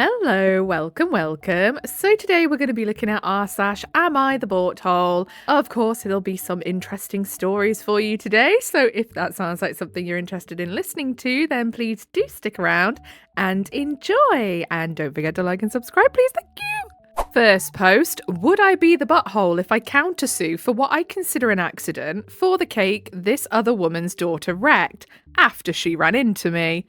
Hello, welcome. So today we're going to be looking at r/Am I the Butthole? Of course, there'll be some interesting stories for you today. So if that sounds like something you're interested in listening to, then please do stick around and enjoy. And don't forget to like and subscribe, please. Thank you. First post, would I be the butthole if I countersue for what I consider an accident for the cake this other woman's daughter wrecked after she ran into me?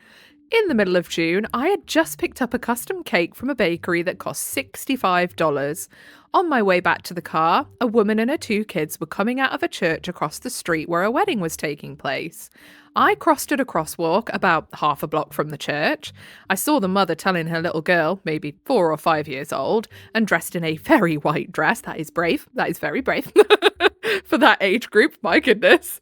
In the middle of June, I had just picked up a custom cake from a bakery that cost $65. On my way back to the car, a woman and her two kids were coming out of a church across the street where a wedding was taking place. I crossed at a crosswalk about half a block from the church. I saw the mother telling her little girl, maybe 4 or 5 years old, and dressed in a very white dress. That is brave. That is very brave. For that age group, my goodness.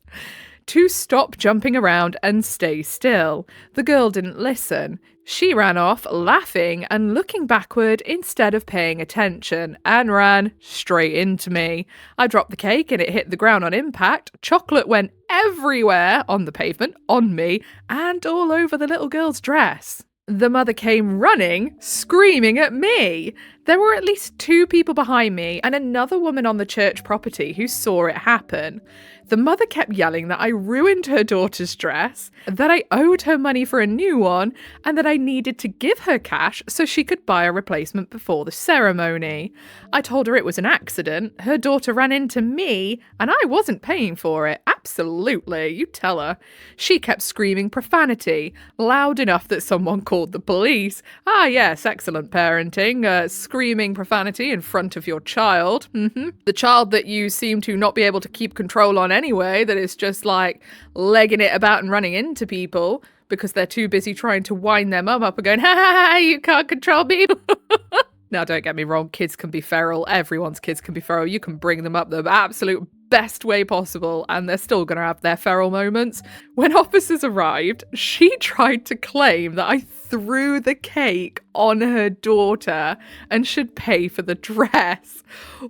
To stop jumping around and stay still. The girl didn't listen. She ran off, laughing and looking backward instead of paying attention, and ran straight into me. I dropped the cake and it hit the ground on impact. Chocolate went everywhere on the pavement, on me, and all over the little girl's dress. The mother came running, screaming at me. There were at least 2 people behind me and another woman on the church property who saw it happen. The mother kept yelling that I ruined her daughter's dress, that I owed her money for a new one, and that I needed to give her cash so she could buy a replacement before the ceremony. I told her it was an accident. Her daughter ran into me, and I wasn't paying for it. Absolutely, you tell her. She kept screaming profanity, loud enough that someone called the police. Ah yes, excellent parenting. Screaming profanity in front of your child. The child that you seem to not be able to keep control on anyway, that is just like legging it about and running into people because they're too busy trying to wind their mum up and going, ha, you can't control me. Now, don't get me wrong, kids can be feral. Everyone's kids can be feral. You can bring them up the absolute best way possible, and they're still going to have their feral moments. When officers arrived, she tried to claim that I threw the cake on her daughter and should pay for the dress.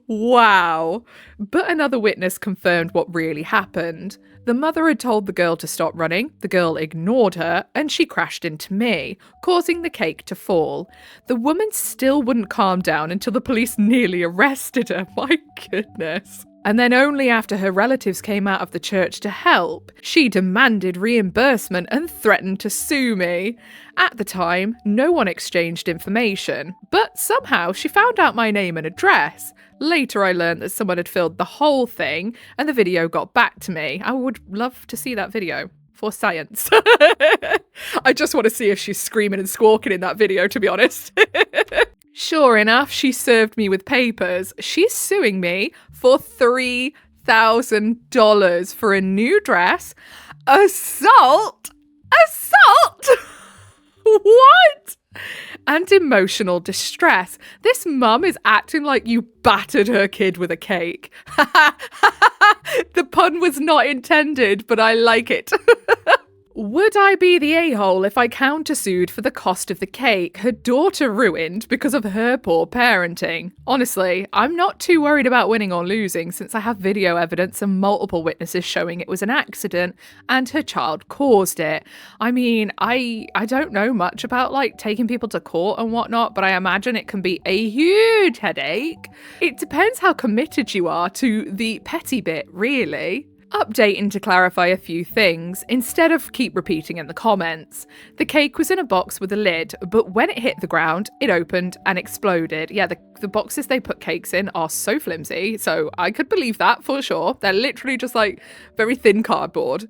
Wow. But another witness confirmed what really happened. The mother had told the girl to stop running, the girl ignored her, and she crashed into me, causing the cake to fall. The woman still wouldn't calm down until the police nearly arrested her. My goodness. And then only after her relatives came out of the church to help, she demanded reimbursement and threatened to sue me. At the time, no one exchanged information, but somehow she found out my name and address. Later, I learned that someone had filmed the whole thing, and the video got back to me. I would love to see that video. For science. I just want to see if she's screaming and squawking in that video, to be honest. Sure enough, she served me with papers. She's suing me for $3,000 for a new dress. Assault? What? And emotional distress. This mum is acting like you battered her kid with a cake. The pun was not intended, but I like it. Would I be the a-hole if I countersued for the cost of the cake her daughter ruined because of her poor parenting? Honestly, I'm not too worried about winning or losing since I have video evidence and multiple witnesses showing it was an accident and her child caused it. I mean, I don't know much about like taking people to court and whatnot, but I imagine it can be a huge headache. It depends how committed you are to the petty bit, really. Updating to clarify a few things, instead of keep repeating in the comments. The cake was in a box with a lid, but when it hit the ground, it opened and exploded. Yeah, the boxes they put cakes in are so flimsy, so I could believe that for sure. They're literally just like very thin cardboard.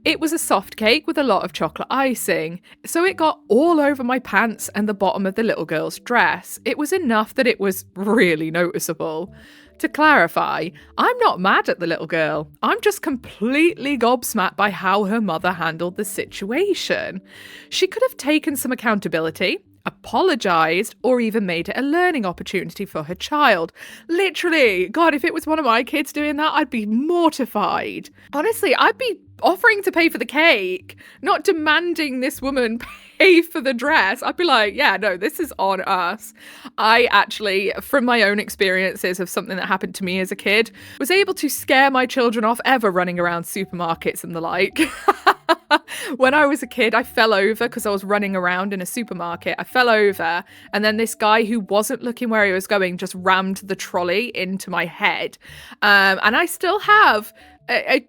It was a soft cake with a lot of chocolate icing, so it got all over my pants and the bottom of the little girl's dress. It was enough that it was really noticeable. To clarify, I'm not mad at the little girl. I'm just completely gobsmacked by how her mother handled the situation. She could have taken some accountability, apologised, or even made it a learning opportunity for her child. Literally, God, if it was one of my kids doing that, I'd be mortified. Honestly, I'd be offering to pay for the cake, not demanding this woman pay for the dress, I'd be like, yeah, no, this is on us. I actually, from my own experiences of something that happened to me as a kid, was able to scare my children off ever running around supermarkets and the like. When I was a kid, I fell over because I was running around in a supermarket. I fell over, and then this guy who wasn't looking where he was going just rammed the trolley into my head. And I still have a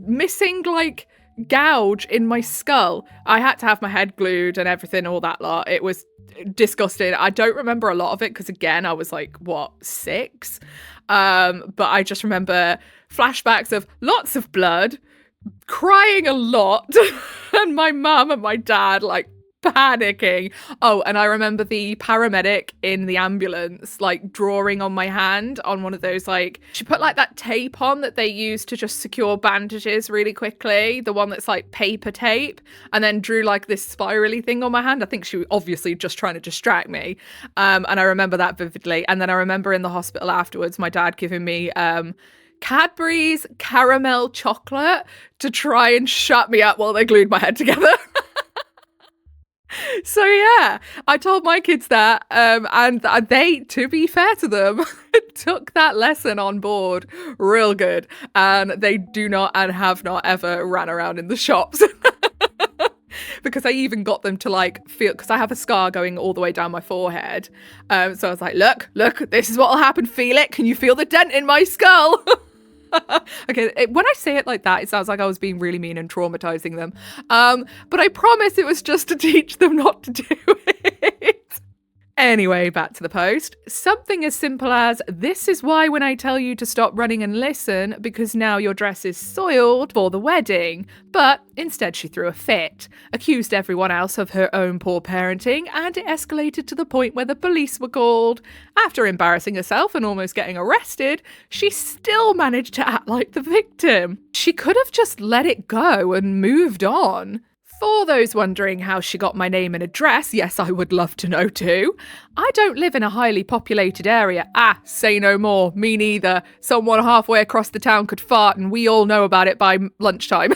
missing, like, gouge in my skull. I had to have my head glued and everything, all that lot. It was disgusting. I don't remember a lot of it because, again, I was like, what, 6? But I just remember flashbacks of lots of blood, crying a lot, and my mum and my dad like panicking. Oh, and I remember the paramedic in the ambulance like drawing on my hand on one of those, like, she put like that tape on that they use to just secure bandages really quickly, the one that's like paper tape, and then drew like this spirally thing on my hand. I think she was obviously just trying to distract me. And I remember that vividly. And then I remember in the hospital afterwards, my dad giving me Cadbury's caramel chocolate to try and shut me up while they glued my head together. So yeah, I told my kids that, and they, to be fair to them, took that lesson on board real good, and they do not and have not ever ran around in the shops. Because I even got them to like feel, because I have a scar going all the way down my forehead. So I was like, look, this is what will happen. Feel it. Can you feel the dent in my skull? Okay, when I say it like that, it sounds like I was being really mean and traumatizing them. But I promise it was just to teach them not to do it. Anyway, back to the post. Something as simple as, this is why when I tell you to stop running and listen, because now your dress is soiled for the wedding. But instead she threw a fit, accused everyone else of her own poor parenting, and it escalated to the point where the police were called. After embarrassing herself and almost getting arrested, she still managed to act like the victim. She could have just let it go and moved on. For those wondering how she got my name and address, yes, I would love to know too. I don't live in a highly populated area. Say no more. Me neither. Someone halfway across the town could fart and we all know about it by lunchtime.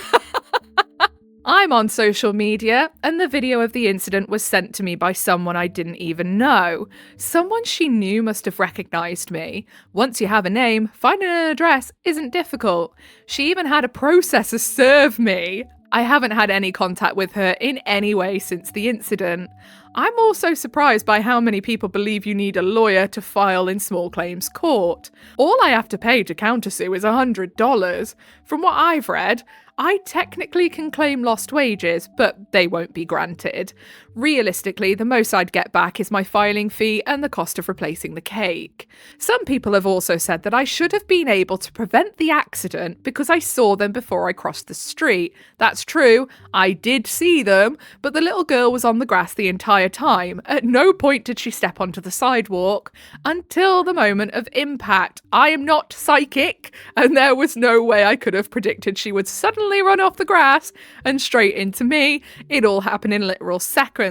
I'm on social media, and the video of the incident was sent to me by someone I didn't even know. Someone she knew must have recognised me. Once you have a name, finding an address isn't difficult. She even had a processor serve me. I haven't had any contact with her in any way since the incident. I'm also surprised by how many people believe you need a lawyer to file in small claims court. All I have to pay to countersue is $100. From what I've read, I technically can claim lost wages, but they won't be granted. Realistically, the most I'd get back is my filing fee and the cost of replacing the cake. Some people have also said that I should have been able to prevent the accident because I saw them before I crossed the street. That's true, I did see them, but the little girl was on the grass the entire time. At no point did she step onto the sidewalk until the moment of impact. I am not psychic, and there was no way I could have predicted she would suddenly run off the grass and straight into me. It all happened in literal seconds.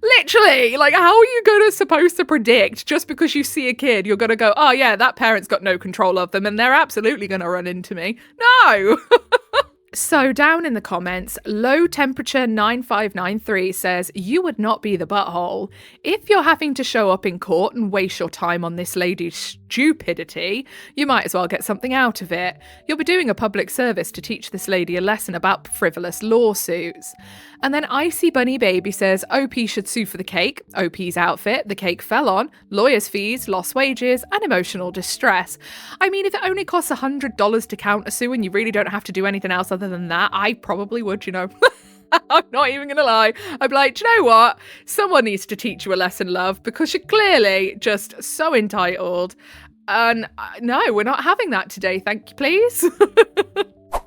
Literally, like, how are you supposed to predict just because you see a kid, you're going to go, oh yeah, that parent's got no control of them and they're absolutely going to run into me? No! So down in the comments, low temperature 9593 says, you would not be the butthole. If you're having to show up in court and waste your time on this lady's stupidity, you might as well get something out of it. You'll be doing a public service to teach this lady a lesson about frivolous lawsuits. And then Icy Bunny Baby says, OP should sue for the cake, OP's outfit, the cake fell on, lawyer's fees, lost wages, and emotional distress. I mean, if it only costs $100 to countersue and you really don't have to do anything else other than that, I probably would, you know. I'm not even gonna lie. I'd be like, do you know what? Someone needs to teach you a lesson, love, because you're clearly just so entitled. And no, we're not having that today. Thank you, please.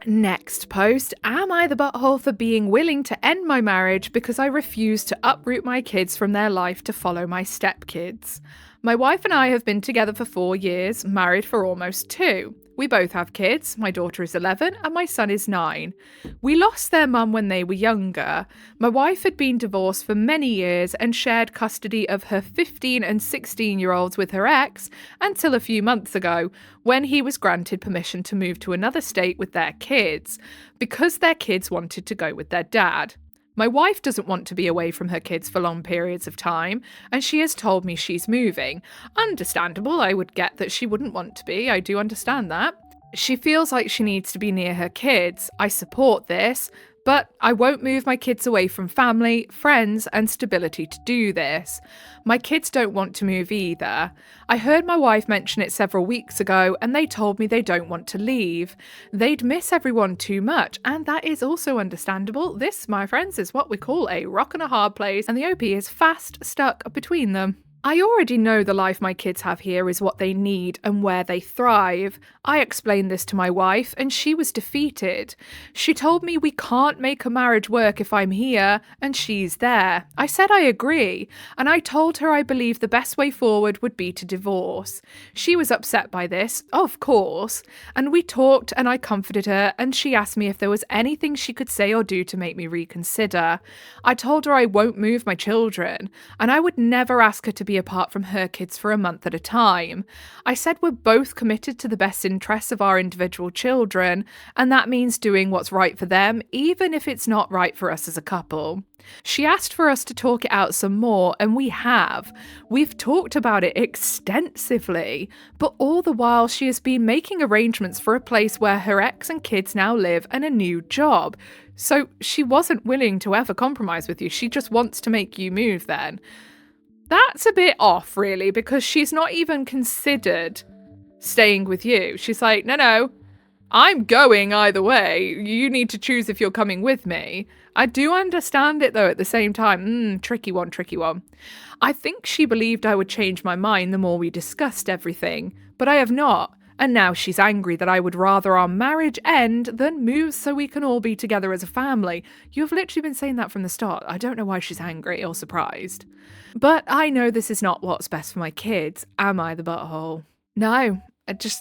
Next post, am I the butthole for being willing to end my marriage because I refuse to uproot my kids from their life to follow my stepkids? My wife and I have been together for 4 years, married for almost 2. We both have kids. My daughter is 11 and my son is 9. We lost their mum when they were younger. My wife had been divorced for many years and shared custody of her 15 and 16-year-olds with her ex until a few months ago, when he was granted permission to move to another state with their kids, because their kids wanted to go with their dad. My wife doesn't want to be away from her kids for long periods of time, and she has told me she's moving. Understandable, I would get that she wouldn't want to be, I do understand that. She feels like she needs to be near her kids. I support this, but I won't move my kids away from family, friends, and stability to do this. My kids don't want to move either. I heard my wife mention it several weeks ago, and they told me they don't want to leave. They'd miss everyone too much, and that is also understandable. This, my friends, is what we call a rock and a hard place, and the OP is fast stuck between them. I already know the life my kids have here is what they need and where they thrive. I explained this to my wife and she was defeated. She told me we can't make a marriage work if I'm here and she's there. I said I agree, and I told her I believe the best way forward would be to divorce. She was upset by this, of course, and we talked and I comforted her, and she asked me if there was anything she could say or do to make me reconsider. I told her I won't move my children, and I would never ask her to be apart from her kids for a month at a time. I said we're both committed to the best interests of our individual children, and that means doing what's right for them, even if it's not right for us as a couple. She asked for us to talk it out some more, and we have. We've talked about it extensively, but all the while she has been making arrangements for a place where her ex and kids now live and a new job. So she wasn't willing to ever compromise with you. She just wants to make you move then. That's a bit off, really, because she's not even considered staying with you. She's like, no, I'm going either way. You need to choose if you're coming with me. I do understand it, though, at the same time. Tricky one. I think she believed I would change my mind the more we discussed everything, but I have not. And now she's angry that I would rather our marriage end than move so we can all be together as a family. You've literally been saying that from the start. I don't know why she's angry or surprised. But I know this is not what's best for my kids. Am I the butthole? No.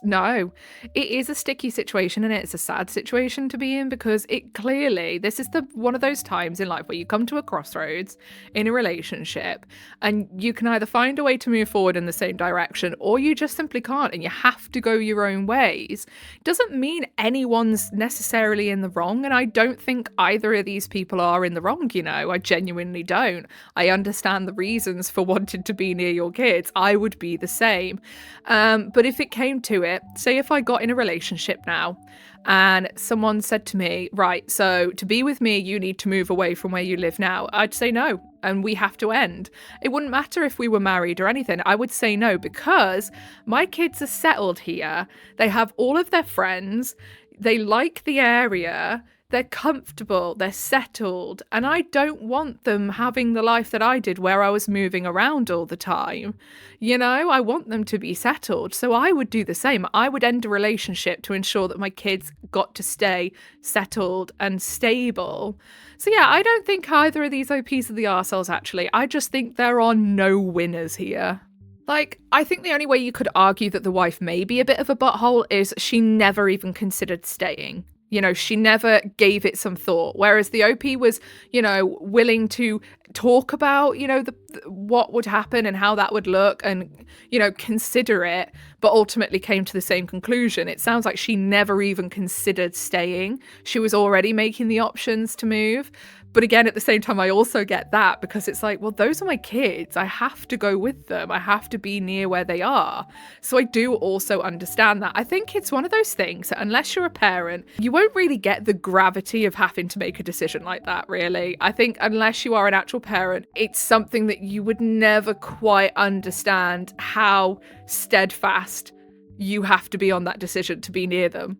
No. It is a sticky situation and it's a sad situation to be in, because it clearly, this is one of those times in life where you come to a crossroads in a relationship and you can either find a way to move forward in the same direction or you just simply can't, and you have to go your own ways. It doesn't mean anyone's necessarily in the wrong, and I don't think either of these people are in the wrong, I genuinely don't. I understand the reasons for wanting to be near your kids. I would be the same. But if it came to it, say if I got in a relationship now and someone said to me, right, so to be with me you need to move away from where you live now, I'd say no, and we have to end. It wouldn't matter if we were married or anything. I would say no, because my kids are settled here. They have all of their friends, they like the area, they're comfortable, they're settled, and I don't want them having the life that I did where I was moving around all the time. I want them to be settled, so I would do the same. I would end a relationship to ensure that my kids got to stay settled and stable. So yeah, I don't think either of these OPs are the arseholes, actually. I just think there are no winners here. I think the only way you could argue that the wife may be a bit of a butthole is she never even considered staying. She never gave it some thought, whereas the OP was, willing to talk about, what would happen and how that would look and, consider it, but ultimately came to the same conclusion. It sounds like she never even considered staying. She was already making the options to move. But again, at the same time, I also get that, because it's like, well, those are my kids. I have to go with them. I have to be near where they are. So I do also understand that. I think it's one of those things that unless you're a parent, you won't really get the gravity of having to make a decision like that, really. I think unless you are an actual parent, it's something that you would never quite understand how steadfast you have to be on that decision to be near them,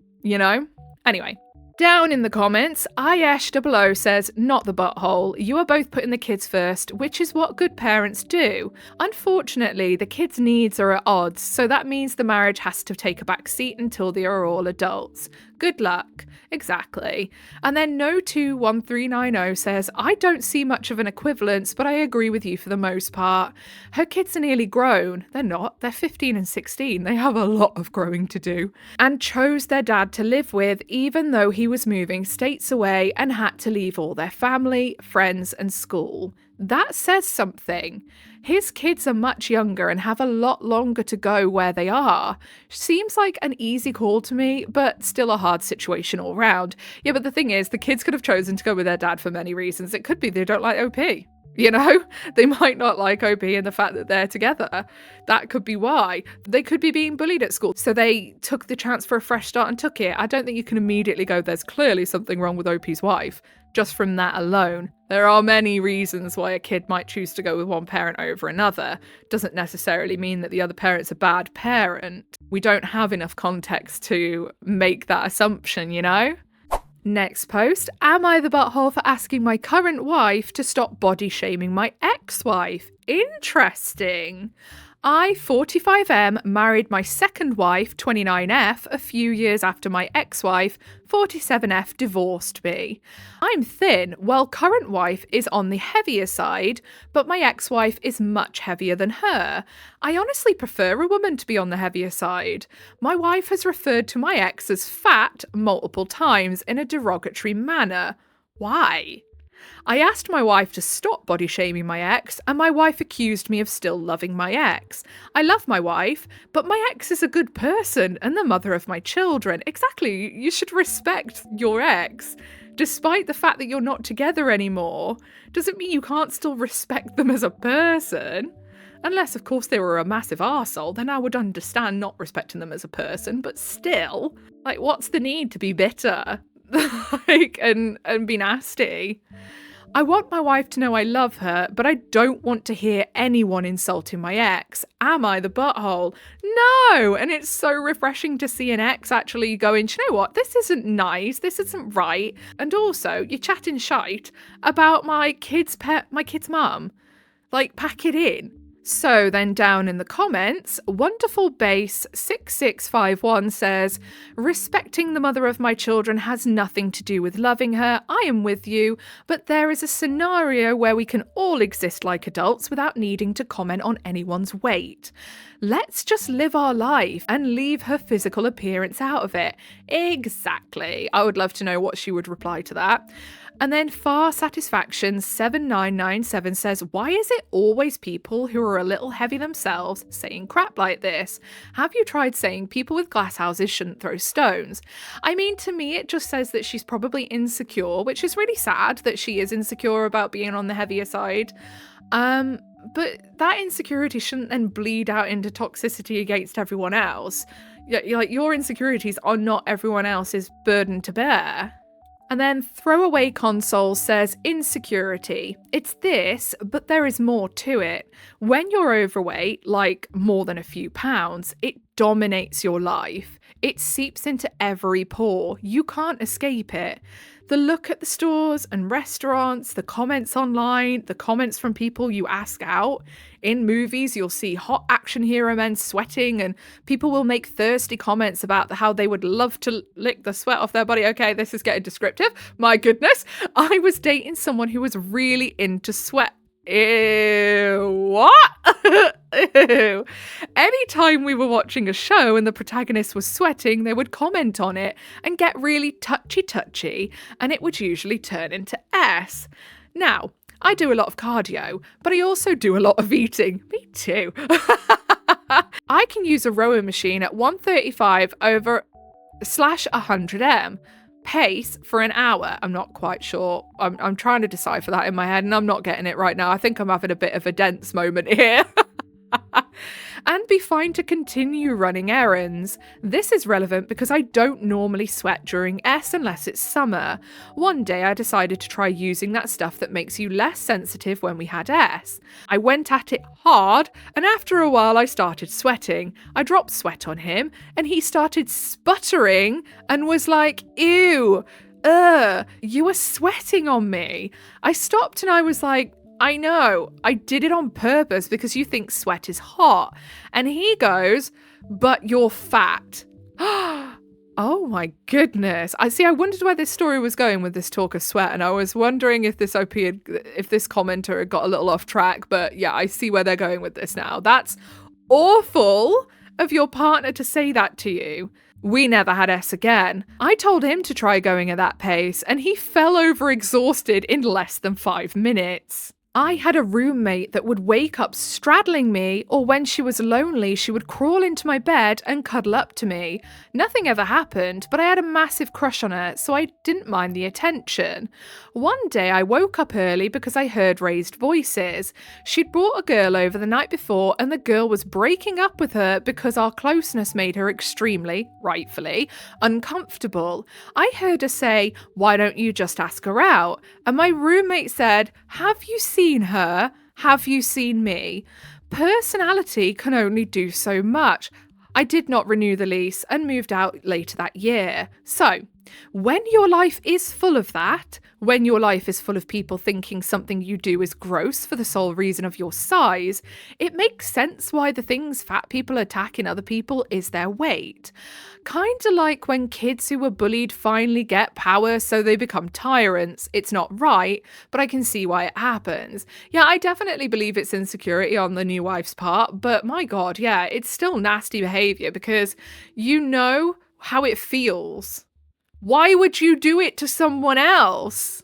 Anyway. Down in the comments, Ayesh00 says, not the butthole. You are both putting the kids first, which is what good parents do. Unfortunately, the kids' needs are at odds, so that means the marriage has to take a back seat until they are all adults. Good luck. Exactly. And then No21390 says, I don't see much of an equivalence, but I agree with you for the most part. Her kids are nearly grown. They're not. They're 15 and 16. They have a lot of growing to do. And chose their dad to live with, even though he was moving states away and had to leave all their family, friends, and school. That says something. His kids are much younger and have a lot longer to go where they are. Seems like an easy call to me, but still a hard situation all round. Yeah, but the thing is, the kids could have chosen to go with their dad for many reasons. It could be they don't like OP. You know, they might not like OP and the fact that they're together. That could be why. They could be being bullied at school, so they took the chance for a fresh start and took it. I don't think you can immediately go, there's clearly something wrong with OP's wife, just from that alone. There are many reasons why a kid might choose to go with one parent over another. Doesn't necessarily mean that the other parent's a bad parent. We don't have enough context to make that assumption, you know? Next post, am I the butthole for asking my current wife to stop body shaming my ex-wife? Interesting. I, 45M, married my second wife, 29F, a few years after my ex-wife, 47F, divorced me. I'm thin, while current wife is on the heavier side, but my ex-wife is much heavier than her. I honestly prefer a woman to be on the heavier side. My wife has referred to my ex as fat multiple times in a derogatory manner. Why? I asked my wife to stop body shaming my ex, and my wife accused me of still loving my ex. I love my wife, but my ex is a good person and the mother of my children. Exactly, you should respect your ex. Despite the fact that you're not together anymore, doesn't mean you can't still respect them as a person. Unless, of course, they were a massive arsehole, then I would understand not respecting them as a person, but still, like, what's the need to be bitter? and be nasty. I want my wife to know I love her, but I don't want to hear anyone insulting my ex. Am I the butthole? No! And it's so refreshing to see an ex actually going, do you know what? This isn't nice. This isn't right. And also, you're chatting shite about my kid's mum. Like, pack it in. So then down in the comments, Wonderful Base 6651 says, respecting the mother of my children has nothing to do with loving her. I am with you, but there is a scenario where we can all exist like adults without needing to comment on anyone's weight. Let's just live our life and leave her physical appearance out of it. Exactly. I would love to know what she would reply to that. And then Far Satisfaction 7997 says, why is it always people who are a little heavy themselves saying crap like this? Have you tried saying people with glass houses shouldn't throw stones? I mean, to me, it just says that she's probably insecure, which is really sad that she is insecure about being on the heavier side. But that insecurity shouldn't then bleed out into toxicity against everyone else. Like, your insecurities are not everyone else's burden to bear. And then Throwaway Console says, insecurity. It's this, but there is more to it. When you're overweight, like more than a few pounds, it dominates your life. It seeps into every pore. You can't escape it. The look at the stores and restaurants, the comments online, the comments from people you ask out. In movies, you'll see hot action hero men sweating, and people will make thirsty comments about how they would love to lick the sweat off their body. Okay, this is getting descriptive. My goodness. I was dating someone who was really into sweat. Ew, what? Ew. Anytime we were watching a show and the protagonist was sweating, they would comment on it and get really touchy, and it would usually turn into S. Now, I do a lot of cardio, but I also do a lot of eating. Me too. I can use a rowing machine at 135 over /100m. Pace for an hour. I'm not quite sure. I'm trying to decipher that in my head and I'm not getting it right now. I think I'm having a bit of a dense moment here. And be fine to continue running errands. This is relevant because I don't normally sweat during S unless it's summer. One day I decided to try using that stuff that makes you less sensitive when we had S. I went at it hard, and after a while I started sweating. I dropped sweat on him and he started sputtering and was like, ew. You were sweating on me. I stopped and I was like, I know, I did it on purpose because you think sweat is hot. And he goes, but you're fat. Oh my goodness. I wondered where this story was going with this talk of sweat, and I was wondering if this commenter had got a little off track, but yeah, I see where they're going with this now. That's awful of your partner to say that to you. We never had S again. I told him to try going at that pace, and he fell over exhausted in less than 5 minutes. I had a roommate that would wake up straddling me, or when she was lonely, she would crawl into my bed and cuddle up to me. Nothing ever happened, but I had a massive crush on her, so I didn't mind the attention. One day I woke up early because I heard raised voices. She'd brought a girl over the night before, and the girl was breaking up with her because our closeness made her extremely, rightfully, uncomfortable. I heard her say, "Why don't you just ask her out?" And my roommate said, "Have you seen her? Have you seen me?" Personality can only do so much. I did not renew the lease and moved out later that year. So, when your life is full of that, when your life is full of people thinking something you do is gross for the sole reason of your size, it makes sense why the things fat people attack in other people is their weight. Kinda like when kids who were bullied finally get power so they become tyrants. It's not right, but I can see why it happens. Yeah, I definitely believe it's insecurity on the new wife's part, but my god, yeah, it's still nasty behaviour because you know how it feels. Why would you do it to someone else?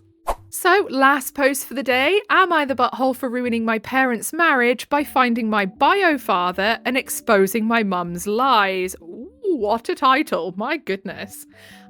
So, last post for the day. Am I the butthole for ruining my parents' marriage by finding my bio father and exposing my mum's lies? Ooh, what a title, my goodness.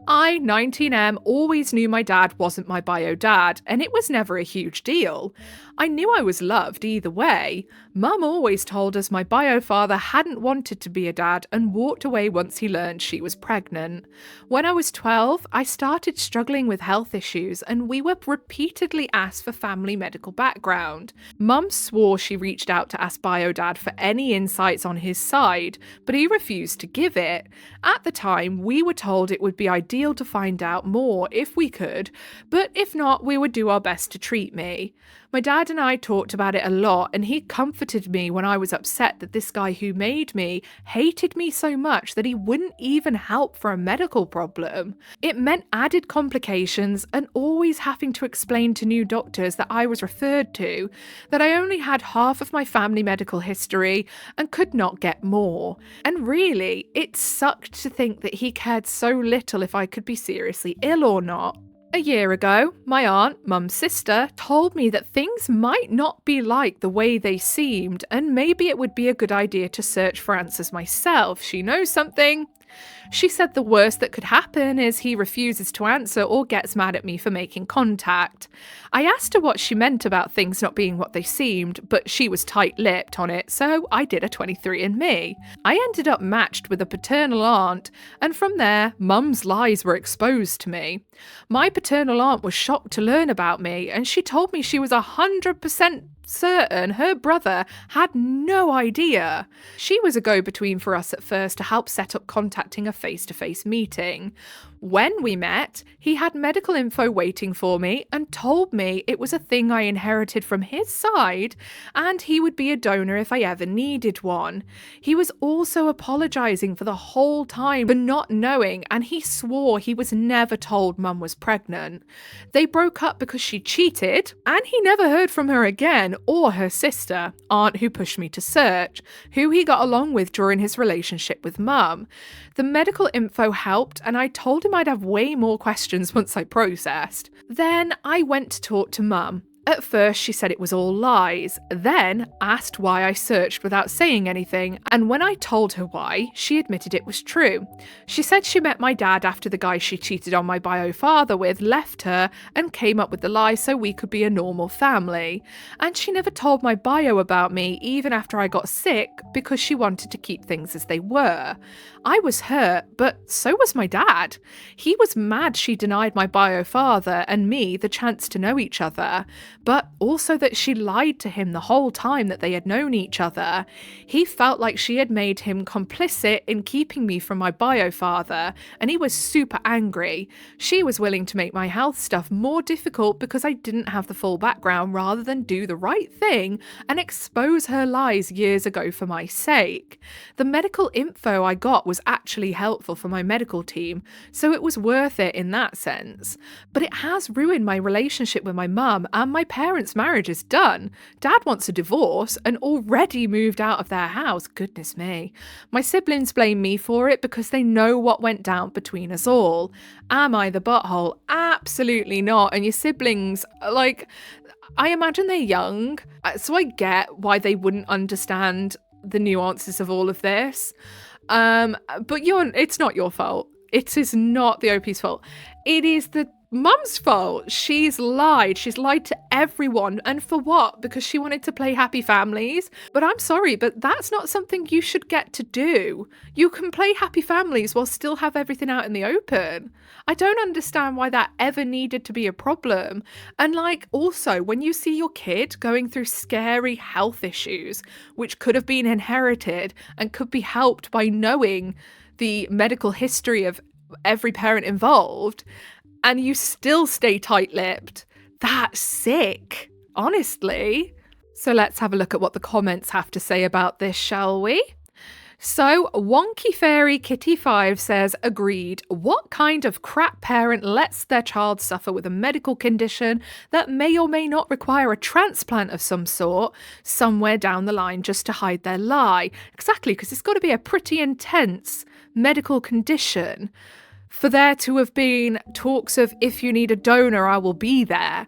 I, 19M, always knew my dad wasn't my bio dad, and it was never a huge deal. I knew I was loved either way. Mum always told us my bio father hadn't wanted to be a dad and walked away once he learned she was pregnant. When I was 12, I started struggling with health issues, and we were repeatedly asked for family medical background. Mum swore she reached out to ask bio dad for any insights on his side, but he refused to give it. At the time, we were told it would be ideal to find out more if we could, but if not, we would do our best to treat me. My dad and I talked about it a lot, and he comforted me when I was upset that this guy who made me hated me so much that he wouldn't even help for a medical problem. It meant added complications and always having to explain to new doctors that I was referred to, that I only had half of my family medical history and could not get more. And really, it sucked to think that he cared so little if I could be seriously ill or not. A year ago, my aunt, mum's sister, told me that things might not be like the way they seemed, and maybe it would be a good idea to search for answers myself. She knows something. She said the worst that could happen is he refuses to answer or gets mad at me for making contact. I asked her what she meant about things not being what they seemed, but she was tight-lipped on it, so I did a 23andMe. I ended up matched with a paternal aunt, and from there, Mum's lies were exposed to me. My paternal aunt was shocked to learn about me, and she told me she was 100% certain her brother had no idea. She was a go-between for us at first to help set up contacting a face-to-face meeting. When we met, he had medical info waiting for me and told me it was a thing I inherited from his side and he would be a donor if I ever needed one. He was also apologising for the whole time for not knowing, and he swore he was never told Mum was pregnant. They broke up because she cheated, and he never heard from her again, or her sister, aunt who pushed me to search, who he got along with during his relationship with Mum. The medical info helped, and I told him I'd have way more questions once I processed. Then I went to talk to Mum. At first, she said it was all lies, then asked why I searched without saying anything, and when I told her why, she admitted it was true. She said she met my dad after the guy she cheated on my bio father with left her and came up with the lie so we could be a normal family. And she never told my bio about me even after I got sick because she wanted to keep things as they were. I was hurt, but so was my dad. He was mad she denied my bio father and me the chance to know each other. but also that she lied to him the whole time that they had known each other. He felt like she had made him complicit in keeping me from my bio father, and he was super angry. She was willing to make my health stuff more difficult because I didn't have the full background rather than do the right thing and expose her lies years ago for my sake. The medical info I got was actually helpful for my medical team, so it was worth it in that sense. But it has ruined my relationship with my mum, and my parents' marriage is done. Dad wants a divorce and already moved out of their house. Goodness me. My siblings blame me for it because they know what went down between us all. Am I the butthole? Absolutely not. And your siblings, like, I imagine they're young, so I get why they wouldn't understand the nuances of all of this. But it's not your fault. It is not the OP's fault. It is the mum's fault. She's lied. She's lied to everyone. And for what? Because she wanted to play happy families. But I'm sorry, but that's not something you should get to do. You can play happy families while still have everything out in the open. I don't understand why that ever needed to be a problem. And also, when you see your kid going through scary health issues, which could have been inherited and could be helped by knowing the medical history of every parent involved, and you still stay tight-lipped, that's sick, honestly. So let's have a look at what the comments have to say about this, shall we? So, Wonky Fairy Kitty 5 says, agreed. What kind of crap parent lets their child suffer with a medical condition that may or may not require a transplant of some sort somewhere down the line just to hide their lie? Exactly, because it's got to be a pretty intense medical condition for there to have been talks of, if you need a donor, I will be there.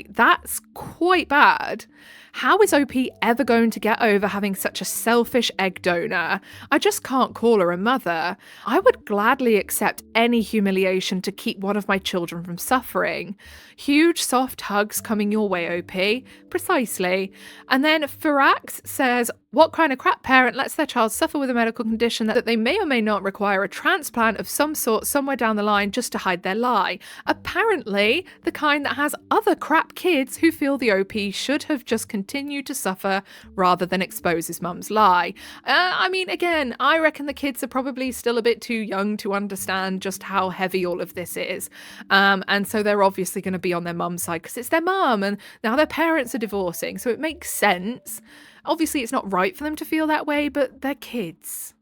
That's quite bad. How is OP ever going to get over having such a selfish egg donor? I just can't call her a mother. I would gladly accept any humiliation to keep one of my children from suffering. Huge soft hugs coming your way, OP. Precisely. And then Firax says, what kind of crap parent lets their child suffer with a medical condition that they may or may not require a transplant of some sort somewhere down the line just to hide their lie? Apparently, the kind that has other crap kids who feel the OP should have just continued to suffer rather than expose his mum's lie. Again, I reckon the kids are probably still a bit too young to understand just how heavy all of this is. And so they're obviously going to be on their mum's side because it's their mum and now their parents are divorcing. So it makes sense. Obviously, it's not right for them to feel that way, but they're kids.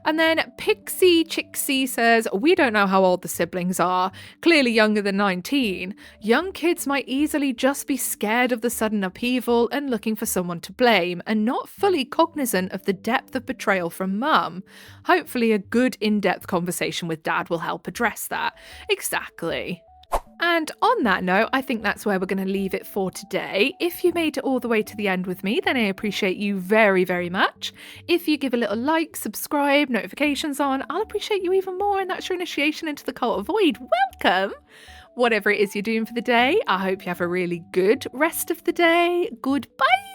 And then Pixie Chixie says, we don't know how old the siblings are, clearly younger than 19. Young kids might easily just be scared of the sudden upheaval and looking for someone to blame and not fully cognizant of the depth of betrayal from mum. Hopefully a good in-depth conversation with dad will help address that. Exactly. And on that note, I think that's where we're going to leave it for today. If you made it all the way to the end with me, then I appreciate you very, very much. If you give a little like, subscribe, notifications on, I'll appreciate you even more, and that's your initiation into the cult of void. Welcome! Whatever it is you're doing for the day, I hope you have a really good rest of the day. Goodbye!